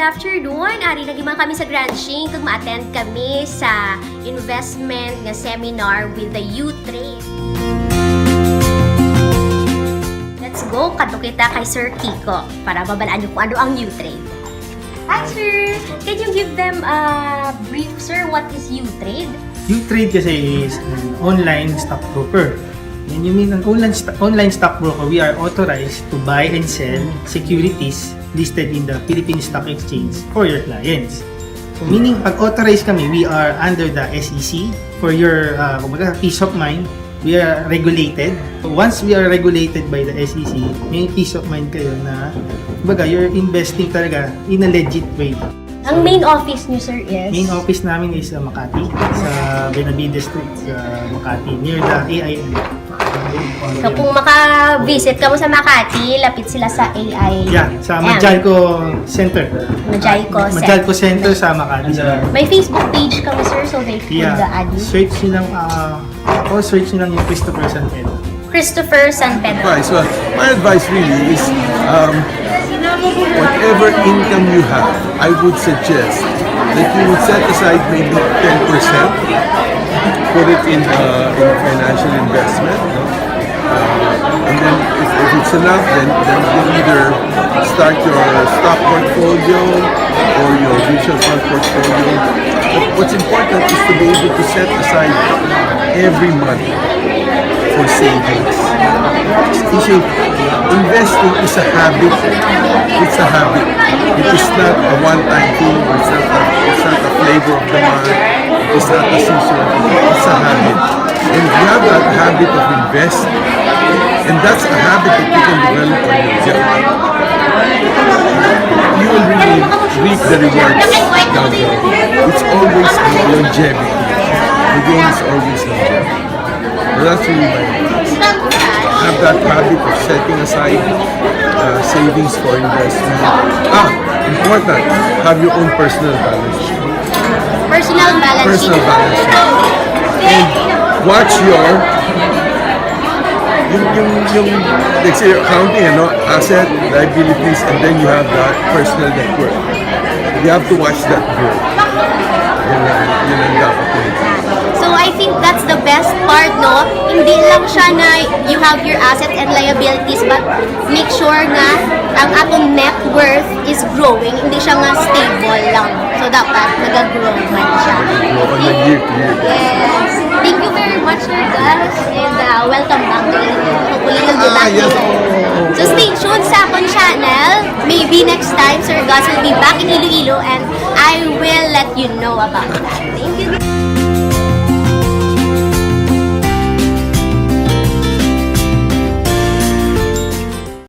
afternoon. Ari nagiman kami sa Granching kung ma-attend kami sa investment nga seminar with the U-Trade. Let's go, kadto kita kay Sir Kiko para babalaan niyo kung ano ang U-Trade. Hi Sir! Can you give them a brief, sir, what is U-Trade? U-Trade kasi is an online stockbroker. When you mean an online stockbroker, we are authorized to buy and sell securities listed in the Philippine Stock Exchange for your clients. So meaning, pag authorized kami, we are under the SEC. For your peace of mind, we are regulated. So once we are regulated by the SEC, may peace of mind kayo na you're investing talaga in a legit way. Ang main office niyo, sir, is? Main office namin is sa Makati, sa Benavides Street, sa Makati, near the AIM. So kung maka-visit ka mo sa Makati, lapit sila sa AI. Yeah, sa Majalco Center. Majalco Center sa Makati. May Facebook page ka mo, sir, so they can add you. Search nyo lang, search nyo lang yung Christopher San Pedro. Christopher San Pedro. Advice. Well, my advice really is whatever income you have, I would suggest that you would set aside maybe 10%, put it in financial investment, no? And then if it's enough, then you either start your stock portfolio or your mutual fund portfolio. But what's important is to be able to set aside every month for savings. Investing is a habit. It's a habit. It is not a one-time thing. It's not a flavor of the month. It is not a season. It's a habit. And if you have that habit of investing, and that's a habit that you can develop on yourself, you will really reap the rewards down the road. It's always longevity. The game is always longevity. But that's really my advice. Have that habit of setting aside savings for investment. Important, have your own personal balance sheet. Personal balance sheet. And watch your let's say accounting, asset, liabilities, and then you have that personal net worth. You have to watch that grow. Yun ang dapat yun. So I think that's the best part, no? Hindi lang siya na you have your asset and liabilities, but make sure na ang atong net worth is growing. Hindi siya nga stable lang. So dapat nag-grow man siya. Grow on a year to year. Yes. Thank you very much, Sir Gus, and welcome back to hopefully you'll be back Yes. again. So stay tuned sa akong channel. Maybe next time, Sir Gus will be back in Iloilo and I will let you know about that. Thank you.